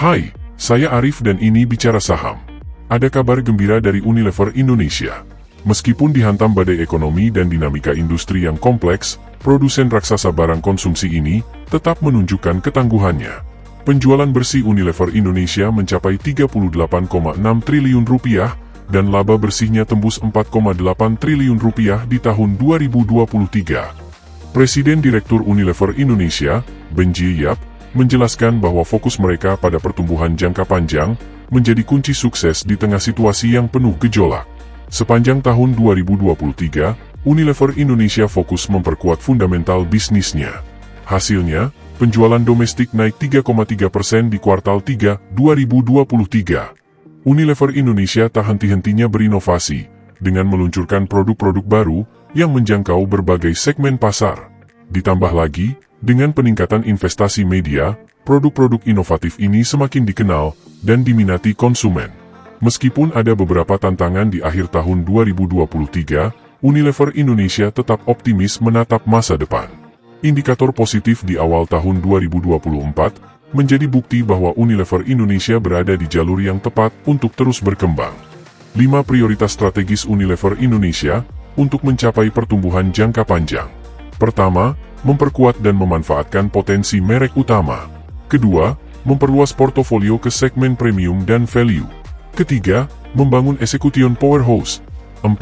Hai, saya Arif dan ini Bicara Saham. Ada kabar gembira dari Unilever Indonesia. Meskipun dihantam badai ekonomi dan dinamika industri yang kompleks, produsen raksasa barang konsumsi ini tetap menunjukkan ketangguhannya. Penjualan bersih Unilever Indonesia mencapai 38,6 triliun rupiah dan laba bersihnya tembus 4,8 triliun rupiah di tahun 2023. Presiden Direktur Unilever Indonesia, Benji Yap, menjelaskan bahwa fokus mereka pada pertumbuhan jangka panjang menjadi kunci sukses di tengah situasi yang penuh gejolak. Sepanjang tahun 2023, Unilever Indonesia fokus memperkuat fundamental bisnisnya. Hasilnya, penjualan domestik naik 3,3% di kuartal 3, 2023. Unilever Indonesia tak henti-hentinya berinovasi, dengan meluncurkan produk-produk baru yang menjangkau berbagai segmen pasar. Ditambah lagi, dengan peningkatan investasi media, produk-produk inovatif ini semakin dikenal dan diminati konsumen. Meskipun ada beberapa tantangan di akhir tahun 2023, Unilever Indonesia tetap optimis menatap masa depan. Indikator positif di awal tahun 2024 menjadi bukti bahwa Unilever Indonesia berada di jalur yang tepat untuk terus berkembang. 5 prioritas strategis Unilever Indonesia untuk mencapai pertumbuhan jangka panjang. Pertama, memperkuat dan memanfaatkan potensi merek utama. Kedua, memperluas portofolio ke segmen premium dan value. Ketiga, membangun execution powerhouse. 4,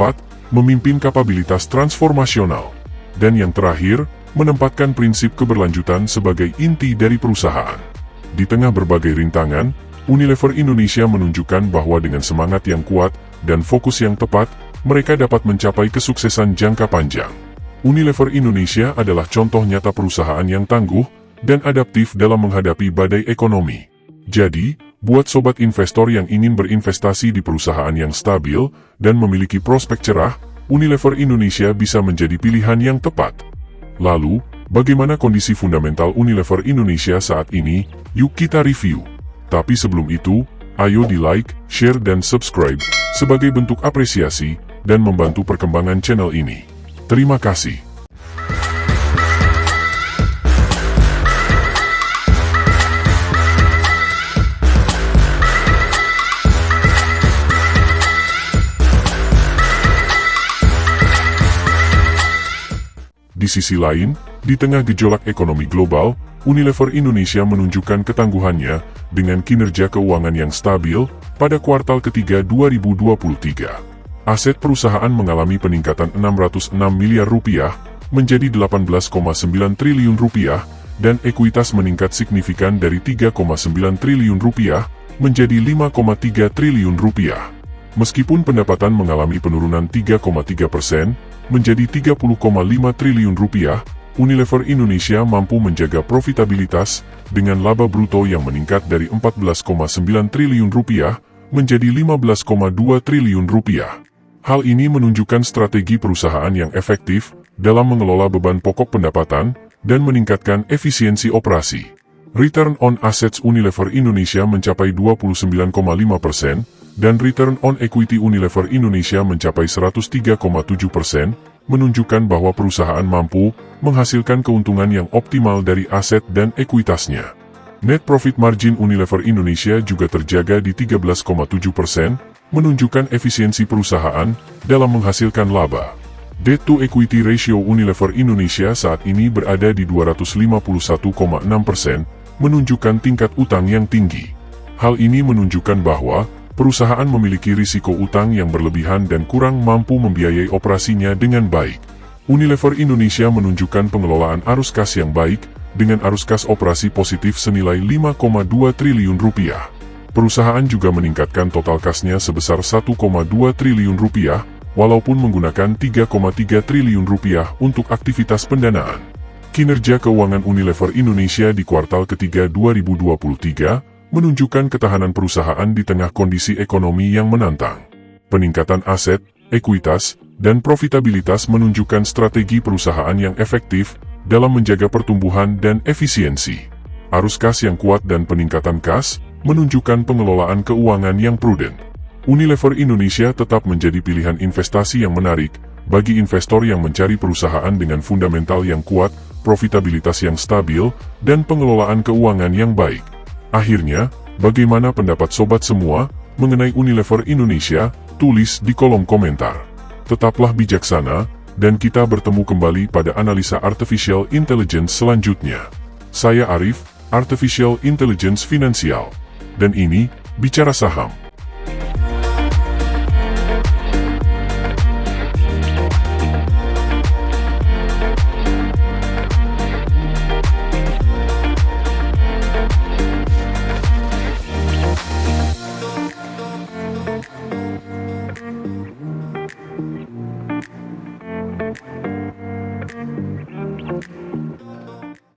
memimpin kapabilitas transformasional. Dan yang terakhir, menempatkan prinsip keberlanjutan sebagai inti dari perusahaan. Di tengah berbagai rintangan, Unilever Indonesia menunjukkan bahwa dengan semangat yang kuat dan fokus yang tepat, mereka dapat mencapai kesuksesan jangka panjang. Unilever Indonesia adalah contoh nyata perusahaan yang tangguh dan adaptif dalam menghadapi badai ekonomi. Jadi, buat sobat investor yang ingin berinvestasi di perusahaan yang stabil dan memiliki prospek cerah, Unilever Indonesia bisa menjadi pilihan yang tepat. Lalu, bagaimana kondisi fundamental Unilever Indonesia saat ini? Yuk kita review. Tapi sebelum itu, ayo di like, share dan subscribe sebagai bentuk apresiasi dan membantu perkembangan channel ini. Terima kasih. Di sisi lain, di tengah gejolak ekonomi global, Unilever Indonesia menunjukkan ketangguhannya dengan kinerja keuangan yang stabil pada kuartal ketiga 2023. Aset perusahaan mengalami peningkatan 606 miliar rupiah menjadi 18,9 triliun rupiah dan ekuitas meningkat signifikan dari 3,9 triliun rupiah menjadi 5,3 triliun rupiah. Meskipun pendapatan mengalami penurunan 3,3% menjadi 30,5 triliun rupiah, Unilever Indonesia mampu menjaga profitabilitas dengan laba bruto yang meningkat dari 14,9 triliun rupiah menjadi 15,2 triliun rupiah. Hal ini menunjukkan strategi perusahaan yang efektif dalam mengelola beban pokok pendapatan dan meningkatkan efisiensi operasi. Return on Assets Unilever Indonesia mencapai 29,5% dan Return on Equity Unilever Indonesia mencapai 103,7%, menunjukkan bahwa perusahaan mampu menghasilkan keuntungan yang optimal dari aset dan ekuitasnya. Net Profit Margin Unilever Indonesia juga terjaga di 13,7%, menunjukkan efisiensi perusahaan dalam menghasilkan laba. Debt to Equity Ratio Unilever Indonesia saat ini berada di 251,6%, menunjukkan tingkat utang yang tinggi. Hal ini menunjukkan bahwa perusahaan memiliki risiko utang yang berlebihan dan kurang mampu membiayai operasinya dengan baik. Unilever Indonesia menunjukkan pengelolaan arus kas yang baik, dengan arus kas operasi positif senilai 5,2 triliun rupiah. Perusahaan juga meningkatkan total kasnya sebesar 1,2 triliun rupiah, walaupun menggunakan 3,3 triliun rupiah untuk aktivitas pendanaan. Kinerja keuangan Unilever Indonesia di kuartal ketiga 2023 menunjukkan ketahanan perusahaan di tengah kondisi ekonomi yang menantang. Peningkatan aset, ekuitas, dan profitabilitas menunjukkan strategi perusahaan yang efektif dalam menjaga pertumbuhan dan efisiensi. Arus kas yang kuat dan peningkatan kas menunjukkan pengelolaan keuangan yang prudent. Unilever Indonesia tetap menjadi pilihan investasi yang menarik bagi investor yang mencari perusahaan dengan fundamental yang kuat, profitabilitas yang stabil, dan pengelolaan keuangan yang baik. Akhirnya, Bagaimana pendapat sobat semua mengenai Unilever Indonesia? Tulis di kolom komentar. Tetaplah bijaksana, dan kita bertemu kembali pada analisa Artificial Intelligence selanjutnya. Saya Arif, Artificial Intelligence Finansial. Dan ini, Bicara Saham.